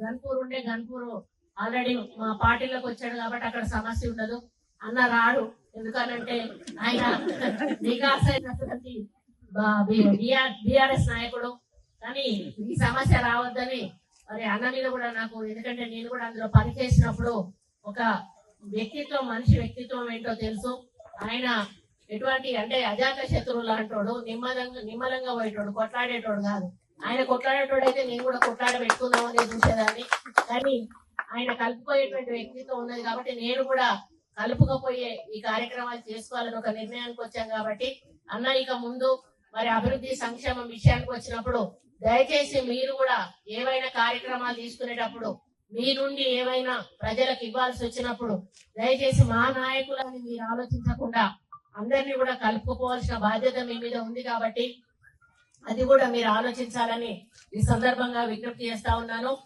గన్పూర్ ఉండే గన్పూర్ ఆల్రెడీ మా పార్టీలోకి వచ్చాడు కాబట్టి అక్కడ సమస్య ఉండదు. అన్న రాడు, ఎందుకనంటే ఆయన వికాస్ అయినటువంటి బిఆర్ఎస్ నాయకుడు. కానీ ఈ సమస్య రావద్దని మరి అన్న మీద కూడా నాకు, ఎందుకంటే నేను కూడా అందులో పనిచేసినప్పుడు ఒక వ్యక్తిత్వం, మనిషి వ్యక్తిత్వం ఏంటో తెలుసు. ఆయన ఎటువంటి అంటే అజాత శత్రువులు అంటాడు, నిమ్మలంగా పోయేటోడు, కొట్లాడేటోడు కాదు. ఆయన కొట్లాడేటోడు అయితే నేను కూడా కొట్లాడ పెట్టుకుందామని చూసేదాన్ని. కానీ ఆయన కలుపుకోయేటువంటి వ్యక్తిత్వం ఉన్నది కాబట్టి నేను కూడా కలుపుకపోయే ఈ కార్యక్రమాలు చేసుకోవాలని ఒక నిర్ణయానికి వచ్చాం. కాబట్టి అన్న ఇక ముందు మరి అభివృద్ధి సంక్షేమం విషయానికి వచ్చినప్పుడు దయచేసి మీరు కూడా ఏవైనా కార్యక్రమాలు తీసుకునేటప్పుడు మీ నుండి ఏమైనా ప్రజలకు ఇవ్వాల్సి వచ్చినప్పుడు దయచేసి మా నాయకులని మీరు ఆలోచించకుండా అందరినీ కూడా కలుపుకోవాల్సిన బాధ్యత మీ మీద ఉంది. కాబట్టి అది కూడా మీరు ఆలోచించాలని ఈ సందర్భంగా విజ్ఞప్తి చేస్తా ఉన్నాను.